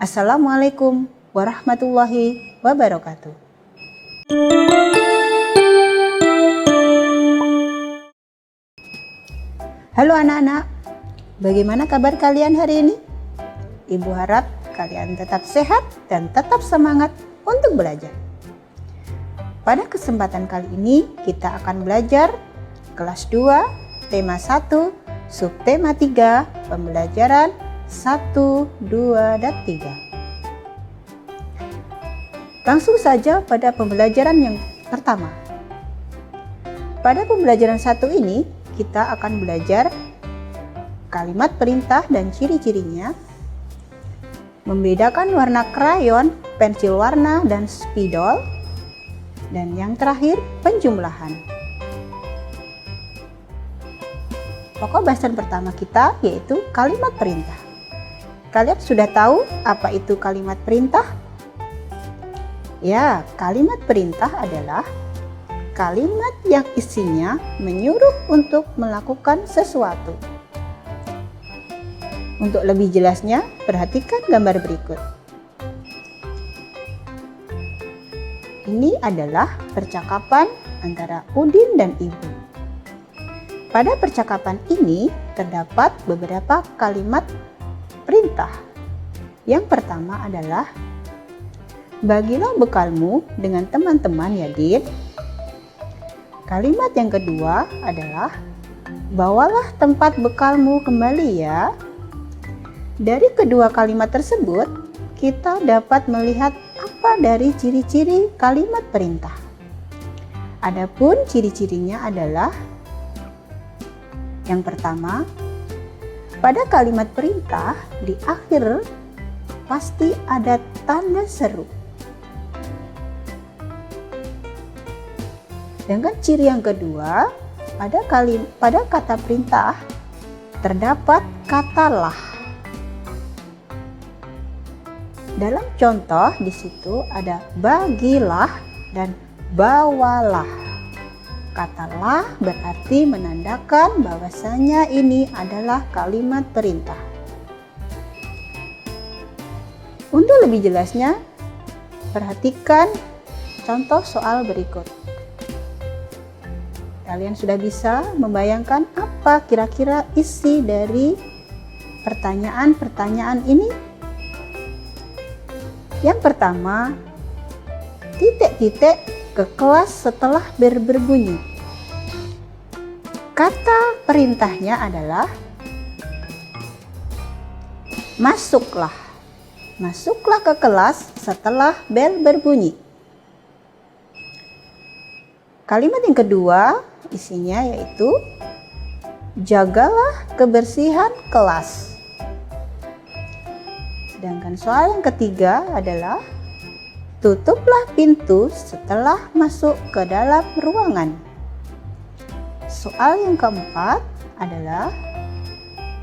Assalamualaikum warahmatullahi wabarakatuh. Halo anak-anak, bagaimana kabar kalian hari ini? Ibu harap kalian tetap sehat dan tetap semangat untuk belajar. Pada kesempatan kali ini kita akan belajar kelas 2, tema 1, subtema 3, pembelajaran 1, 2, dan 3. Langsung saja pada pembelajaran yang pertama. Pada pembelajaran 1 ini kita akan belajar kalimat perintah dan ciri-cirinya, membedakan warna krayon, pensil warna, dan spidol, dan yang terakhir penjumlahan. Pokok bahasan pertama kita yaitu kalimat perintah. Kalian sudah tahu apa itu kalimat perintah? Ya, kalimat perintah adalah kalimat yang isinya menyuruh untuk melakukan sesuatu. Untuk lebih jelasnya, perhatikan gambar berikut. Ini adalah percakapan antara Udin dan Ibu. Pada percakapan ini terdapat beberapa kalimat perintah. Yang pertama adalah, bagilah bekalmu dengan teman-teman ya Din. Kalimat yang kedua adalah, bawalah tempat bekalmu kembali ya. Dari kedua kalimat tersebut, kita dapat melihat apa dari ciri-ciri kalimat perintah. Adapun ciri-cirinya adalah, yang pertama, pada kalimat perintah di akhir pasti ada tanda seru. Dengan ciri yang kedua, pada kata perintah terdapat kata lah. Dalam contoh di situ ada bagilah dan bawalah. Kata lah berarti menandakan bahwasanya ini adalah kalimat perintah. Untuk lebih jelasnya, perhatikan contoh soal berikut. Kalian sudah bisa membayangkan apa kira-kira isi dari pertanyaan-pertanyaan ini? Yang pertama, titik-titik ke kelas setelah berbunyi. Kata perintahnya adalah masuklah. Masuklah ke kelas setelah bel berbunyi. Kalimat yang kedua isinya yaitu jagalah kebersihan kelas. Sedangkan soal yang ketiga adalah tutuplah pintu setelah masuk ke dalam ruangan. Soal yang keempat adalah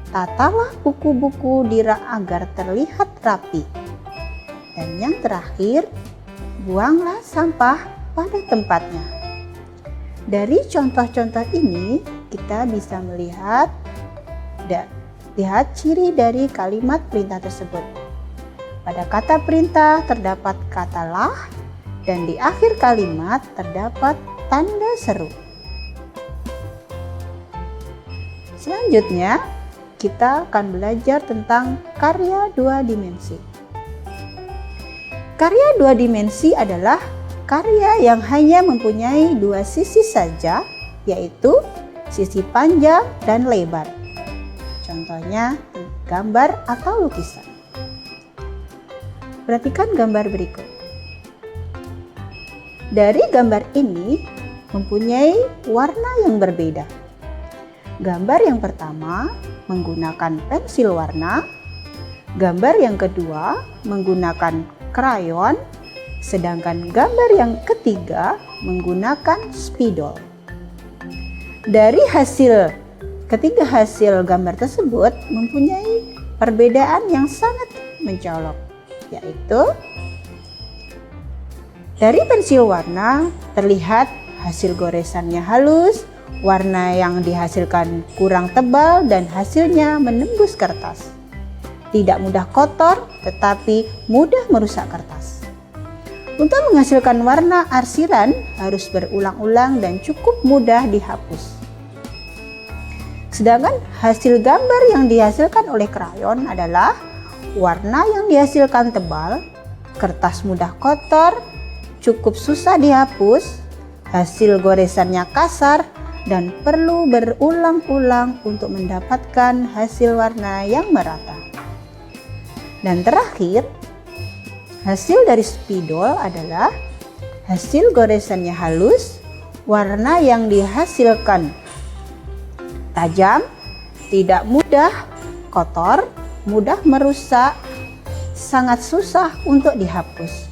tatalah buku-buku di rak agar terlihat rapi. Dan yang terakhir, buanglah sampah pada tempatnya. Dari contoh-contoh ini kita bisa melihat ciri dari kalimat perintah tersebut. Pada kata perintah terdapat kata lah dan di akhir kalimat terdapat tanda seru. Selanjutnya kita akan belajar tentang karya dua dimensi. Karya dua dimensi adalah karya yang hanya mempunyai dua sisi saja, yaitu sisi panjang dan lebar. Contohnya gambar atau lukisan. Perhatikan gambar berikut. Dari gambar ini mempunyai warna yang berbeda. Gambar yang pertama menggunakan pensil warna, gambar yang kedua menggunakan krayon, sedangkan gambar yang ketiga menggunakan spidol. Dari ketiga hasil gambar tersebut mempunyai perbedaan yang sangat mencolok, yaitu dari pensil warna terlihat hasil goresannya halus, warna yang dihasilkan kurang tebal dan hasilnya menembus kertas. tidak mudah kotor tetapi mudah merusak kertas. Untuk menghasilkan warna arsiran harus berulang-ulang dan cukup mudah dihapus. Sedangkan hasil gambar yang dihasilkan oleh krayon adalah warna yang dihasilkan tebal, kertas mudah kotor, cukup susah dihapus, hasil goresannya kasar, dan perlu berulang-ulang untuk mendapatkan hasil warna yang merata. Dan terakhir, hasil dari spidol adalah hasil goresannya halus, warna yang dihasilkan tajam, tidak mudah kotor, mudah merusak, sangat susah untuk dihapus.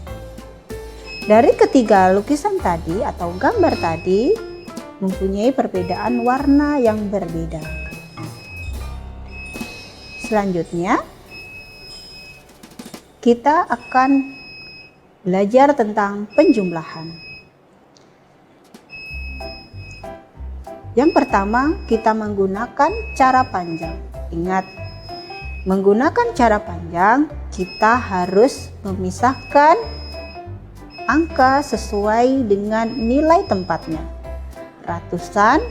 Dari ketiga lukisan tadi atau gambar tadi mempunyai perbedaan warna yang berbeda. Selanjutnya, kita akan belajar tentang penjumlahan. Yang pertama, kita menggunakan cara panjang. Ingat, menggunakan cara panjang, kita harus memisahkan angka sesuai dengan nilai tempatnya. Ratusan,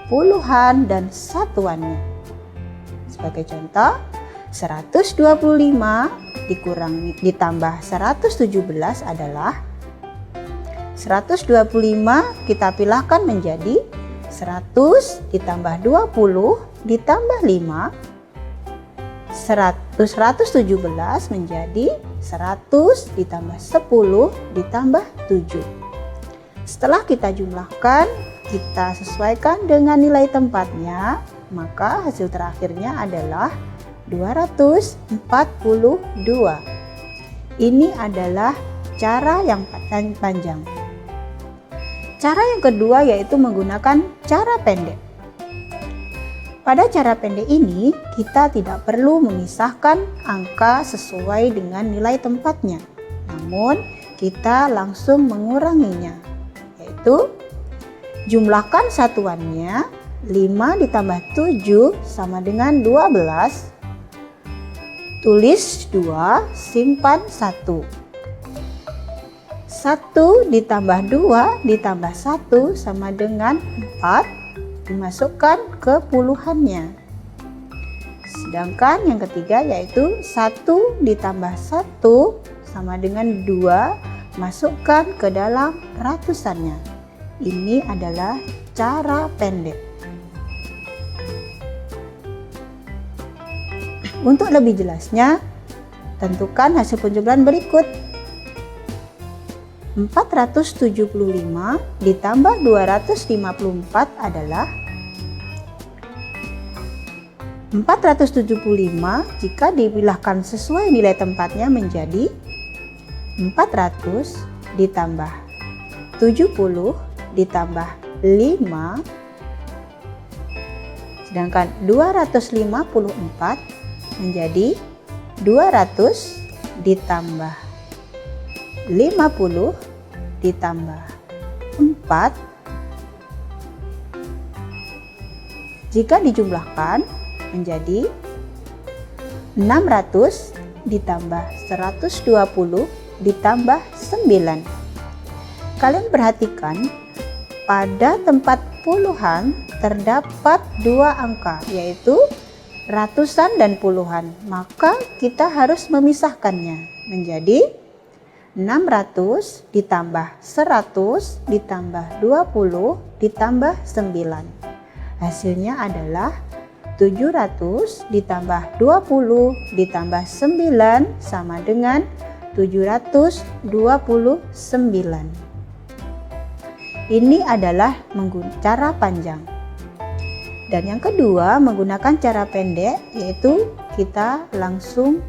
puluhan, dan satuannya. Sebagai contoh, 125 ditambah 117 adalah 125 kita pilahkan menjadi 100 ditambah 20 ditambah 5, 117 menjadi 100 ditambah 10 ditambah 7. Setelah kita jumlahkan, kita sesuaikan dengan nilai tempatnya, maka hasil terakhirnya adalah 242. Ini adalah cara yang panjang. Cara yang kedua yaitu menggunakan cara pendek. Pada cara pendek ini, kita tidak perlu memisahkan angka sesuai dengan nilai tempatnya. Namun, kita langsung menguranginya, yaitu jumlahkan satuannya 5 ditambah 7 sama dengan 12. Tulis 2, simpan 1. 1 ditambah 2 ditambah 1 sama dengan 4. Dimasukkan ke puluhannya. Sedangkan yang ketiga yaitu 1 ditambah 1 sama dengan 2. Masukkan ke dalam ratusannya. Ini adalah cara pendek. Untuk lebih jelasnya, tentukan hasil penjumlahan berikut. 475 ditambah 254 adalah 475 jika dibilahkan sesuai nilai tempatnya menjadi 400 ditambah 70 ditambah 5, sedangkan 254 menjadi 200 ditambah 50 ditambah 4. Jika dijumlahkan menjadi 600 ditambah 120 ditambah 9. Kalian perhatikan pada tempat puluhan terdapat dua angka yaitu ratusan dan puluhan, maka kita harus memisahkannya menjadi 600 ditambah 100 ditambah 20 ditambah 9. Hasilnya adalah 700 ditambah 20 ditambah 9 sama dengan 729. Ini adalah cara panjang. Dan yang kedua menggunakan cara pendek, yaitu kita langsung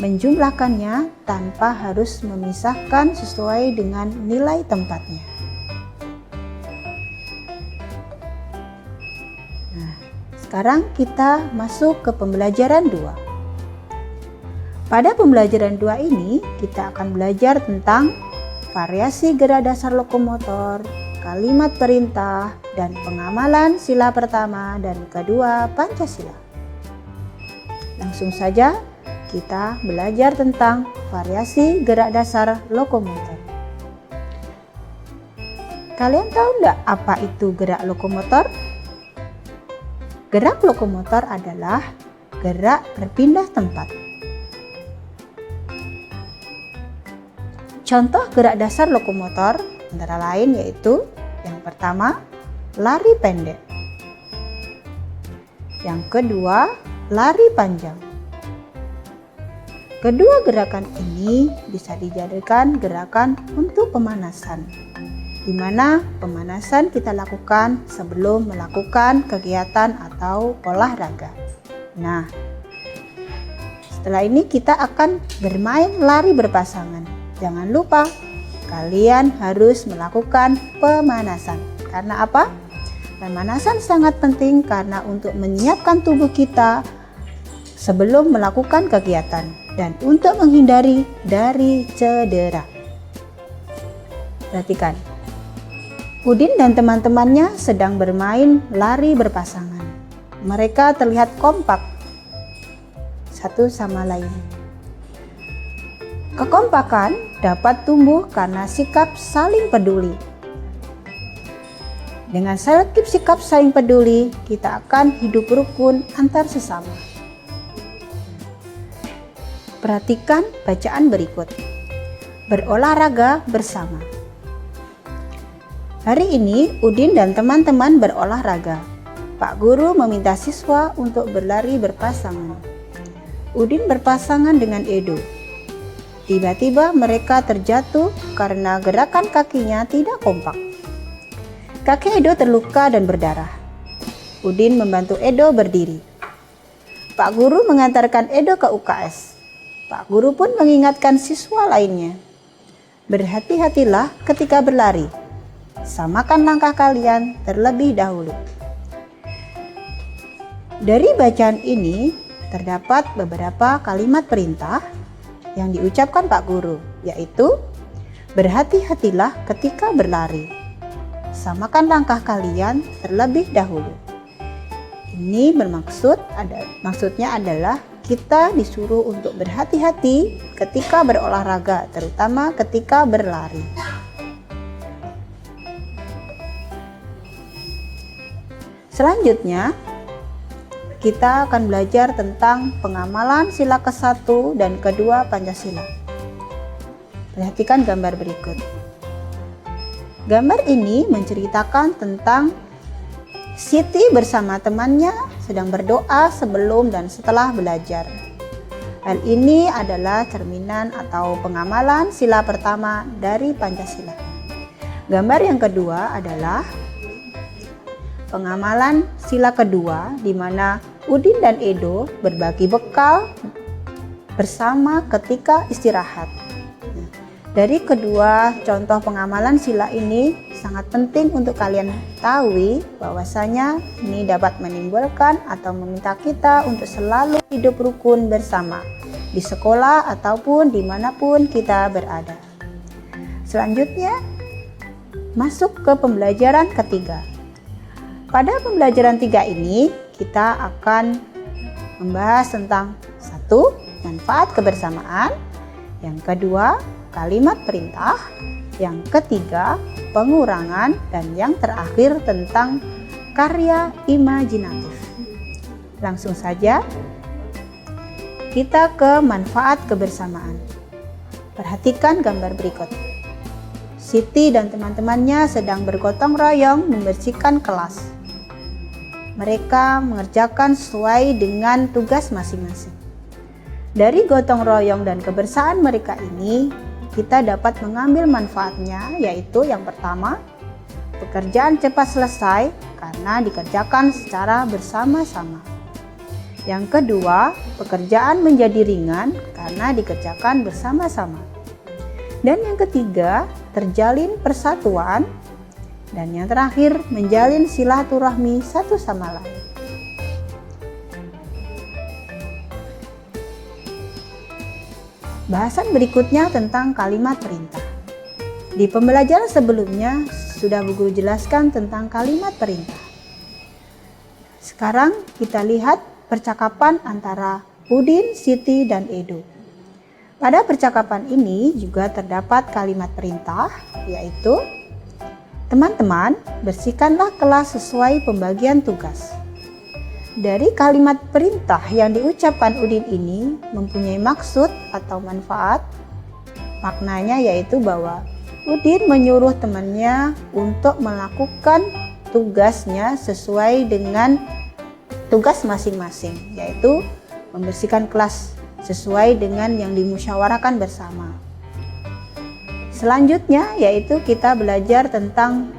menjumlahkannya tanpa harus memisahkan sesuai dengan nilai tempatnya. Nah, sekarang kita masuk ke pembelajaran 2. Pada pembelajaran 2 ini kita akan belajar tentang variasi gerak dasar lokomotor, kalimat perintah, dan pengamalan sila pertama dan kedua Pancasila. Langsung saja kita belajar tentang variasi gerak dasar lokomotor. Kalian tahu enggak apa itu gerak lokomotor? Gerak lokomotor adalah gerak berpindah tempat. Contoh gerak dasar lokomotor antara lain yaitu yang pertama, lari pendek. Yang kedua, lari panjang. Kedua gerakan ini bisa dijadikan gerakan untuk pemanasan, di mana pemanasan kita lakukan sebelum melakukan kegiatan atau olahraga. Nah, setelah ini kita akan bermain lari berpasangan. Jangan lupa, kalian harus melakukan pemanasan. Karena apa? Pemanasan sangat penting karena untuk menyiapkan tubuh kita sebelum melakukan kegiatan dan untuk menghindari dari cedera. Perhatikan, Udin dan teman-temannya sedang bermain lari berpasangan. Mereka terlihat kompak satu sama lain. Kekompakan dapat tumbuh karena sikap saling peduli. Dengan sikap saling peduli, kita akan hidup rukun antar sesama. Perhatikan bacaan berikut. Berolahraga bersama. Hari ini Udin dan teman-teman berolahraga. Pak Guru meminta siswa untuk berlari berpasangan. Udin berpasangan dengan Edo. Tiba-tiba mereka terjatuh karena gerakan kakinya tidak kompak. Kaki Edo terluka dan berdarah. Udin membantu Edo berdiri. Pak Guru mengantarkan Edo ke UKS. Pak Guru pun mengingatkan siswa lainnya. Berhati-hatilah ketika berlari. Samakan langkah kalian terlebih dahulu. Dari bacaan ini terdapat beberapa kalimat perintah yang diucapkan Pak Guru, yaitu berhati-hatilah ketika berlari. Samakan langkah kalian terlebih dahulu. Ini maksudnya adalah kita disuruh untuk berhati-hati ketika berolahraga, terutama ketika berlari. Selanjutnya, kita akan belajar tentang pengamalan sila ke-1 dan ke-2 Pancasila. Perhatikan gambar berikut. Gambar ini menceritakan tentang Siti bersama temannya sedang berdoa sebelum dan setelah belajar. Hal ini adalah cerminan atau pengamalan sila pertama dari Pancasila. Gambar yang kedua adalah pengamalan sila kedua di mana Udin dan Edo berbagi bekal bersama ketika istirahat. Dari kedua contoh pengamalan sila ini sangat penting untuk kalian ketahui bahwasanya ini dapat menimbulkan atau meminta kita untuk selalu hidup rukun bersama di sekolah ataupun dimanapun kita berada. Selanjutnya masuk ke pembelajaran ketiga. Pada pembelajaran 3 ini kita akan membahas tentang 1. Manfaat kebersamaan, yang kedua kalimat perintah, yang ketiga pengurangan, dan yang terakhir tentang karya imajinatif. Langsung saja kita ke manfaat kebersamaan. Perhatikan gambar berikut. Siti dan teman-temannya sedang bergotong royong membersihkan kelas. Mereka mengerjakan sesuai dengan tugas masing-masing. Dari gotong royong dan kebersamaan mereka ini, kita dapat mengambil manfaatnya, yaitu yang pertama, pekerjaan cepat selesai karena dikerjakan secara bersama-sama. Yang kedua, pekerjaan menjadi ringan karena dikerjakan bersama-sama. Dan yang ketiga, terjalin persatuan. Dan yang terakhir, menjalin silaturahmi satu sama lain. Bahasan berikutnya tentang kalimat perintah. Di pembelajaran sebelumnya sudah Bu Guru jelaskan tentang kalimat perintah. Sekarang kita lihat percakapan antara Udin, Siti, dan Edo. Pada percakapan ini juga terdapat kalimat perintah, yaitu teman-teman, bersihkanlah kelas sesuai pembagian tugas. Dari kalimat perintah yang diucapkan Udin ini mempunyai maksud atau manfaat. Maknanya yaitu bahwa Udin menyuruh temannya untuk melakukan tugasnya sesuai dengan tugas masing-masing, yaitu membersihkan kelas sesuai dengan yang dimusyawarahkan bersama. Selanjutnya yaitu kita belajar tentang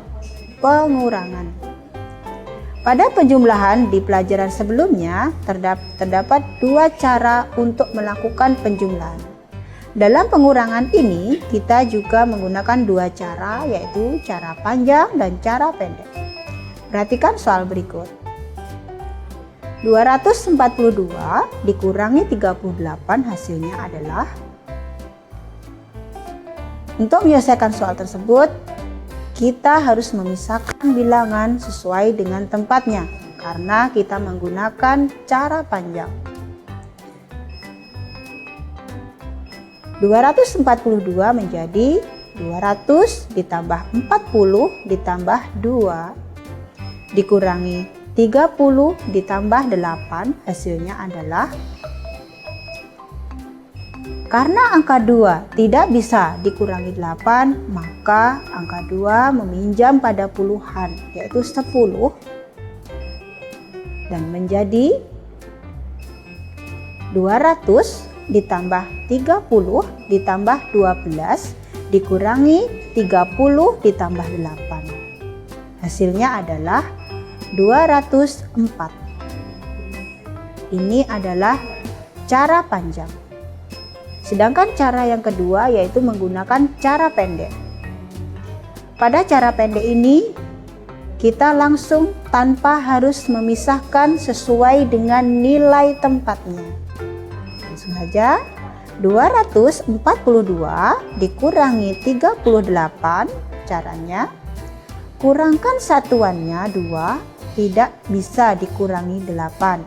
pengurangan. Pada penjumlahan di pelajaran sebelumnya terdapat dua cara untuk melakukan penjumlahan. Dalam pengurangan ini kita juga menggunakan dua cara, yaitu cara panjang dan cara pendek. Perhatikan soal berikut. 242 dikurangi 38 hasilnya adalah. Untuk menyelesaikan soal tersebut, kita harus memisahkan bilangan sesuai dengan tempatnya karena kita menggunakan cara panjang. 242 menjadi 200 ditambah 40 ditambah 2 dikurangi 30 ditambah 8 hasilnya adalah. Karena angka 2 tidak bisa dikurangi 8, maka angka 2 meminjam pada puluhan, yaitu 10 dan menjadi 200 ditambah 30 ditambah 12 dikurangi 30 ditambah 8. Hasilnya adalah 204. Ini adalah cara panjang. Sedangkan cara yang kedua yaitu menggunakan cara pendek. Pada cara pendek ini kita langsung tanpa harus memisahkan sesuai dengan nilai tempatnya. Langsung saja 242 dikurangi 38, caranya kurangkan satuannya 2 tidak bisa dikurangi 8.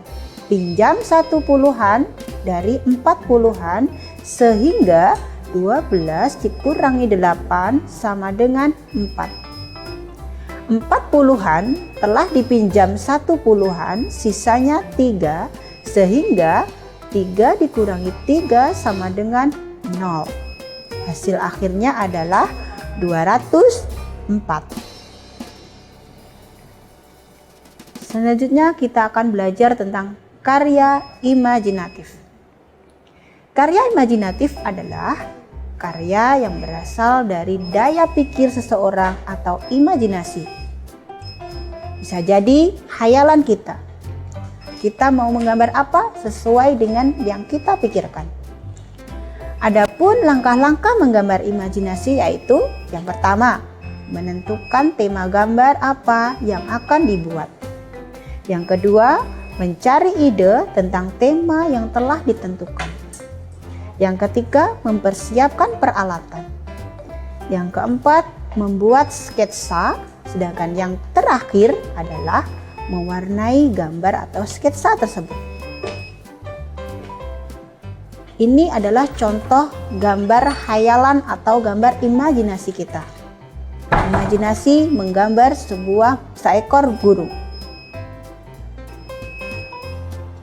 Pinjam 1 puluhan dari 4 puluhan sehingga 12 dikurangi 8 sama dengan 4. 4 puluhan telah dipinjam 1 puluhan, sisanya 3 sehingga 3 dikurangi 3 sama dengan 0. Hasil akhirnya adalah 204. Selanjutnya kita akan belajar tentang karya imajinatif. Karya imajinatif adalah karya yang berasal dari daya pikir seseorang atau imajinasi. Bisa jadi khayalan kita. Kita mau menggambar apa sesuai dengan yang kita pikirkan. Adapun langkah-langkah menggambar imajinasi yaitu yang pertama, menentukan tema gambar apa yang akan dibuat. Yang kedua, mencari ide tentang tema yang telah ditentukan. Yang ketiga, mempersiapkan peralatan. Yang keempat, membuat sketsa. Sedangkan yang terakhir adalah mewarnai gambar atau sketsa tersebut. Ini adalah contoh gambar khayalan atau gambar imajinasi kita. Imajinasi menggambar seekor burung.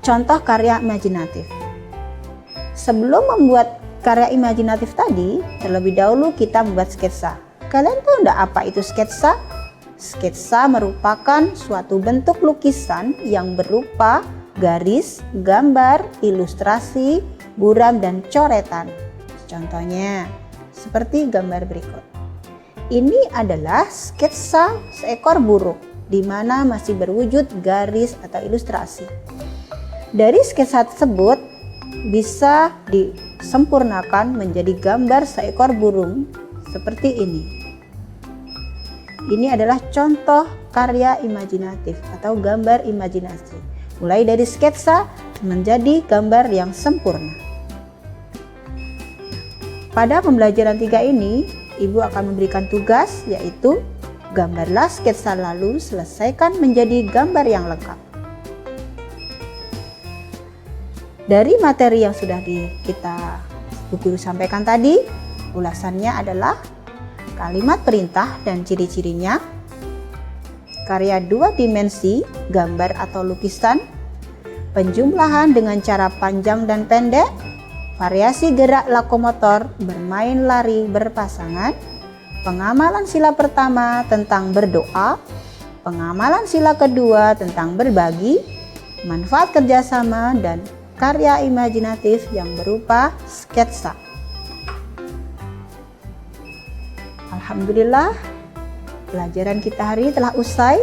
Contoh karya imajinatif. Sebelum membuat karya imajinatif tadi, terlebih dahulu kita membuat sketsa. Kalian tahu enggak apa itu sketsa? Sketsa merupakan suatu bentuk lukisan yang berupa garis, gambar, ilustrasi, buram, dan coretan. Contohnya, seperti gambar berikut. Ini adalah sketsa seekor burung, di mana masih berwujud garis atau ilustrasi. Dari sketsa tersebut bisa disempurnakan menjadi gambar seekor burung seperti ini. Ini adalah contoh karya imajinatif atau gambar imajinasi. Mulai dari sketsa menjadi gambar yang sempurna. Pada pembelajaran 3 ini, Ibu akan memberikan tugas yaitu gambarlah sketsa lalu selesaikan menjadi gambar yang lengkap. Dari materi yang sudah kita Bu Guru sampaikan tadi, ulasannya adalah kalimat perintah dan ciri-cirinya, karya 2 dimensi, gambar atau lukisan, penjumlahan dengan cara panjang dan pendek, variasi gerak lokomotor, bermain lari berpasangan, pengamalan sila pertama tentang berdoa, pengamalan sila kedua tentang berbagi, manfaat kerjasama, dan karya imajinatif yang berupa sketsa. Alhamdulillah, pelajaran kita hari ini telah usai.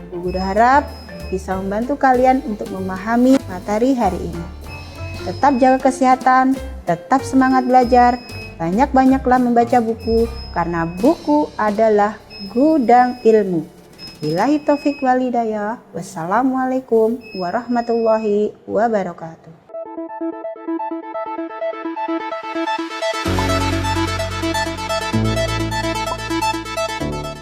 Bu Guru harap bisa membantu kalian untuk memahami materi hari ini. Tetap jaga kesehatan, tetap semangat belajar, banyak-banyaklah membaca buku, karena buku adalah gudang ilmu. Billahi taufik wal hidayah. Wassalamualaikum warahmatullahi wabarakatuh.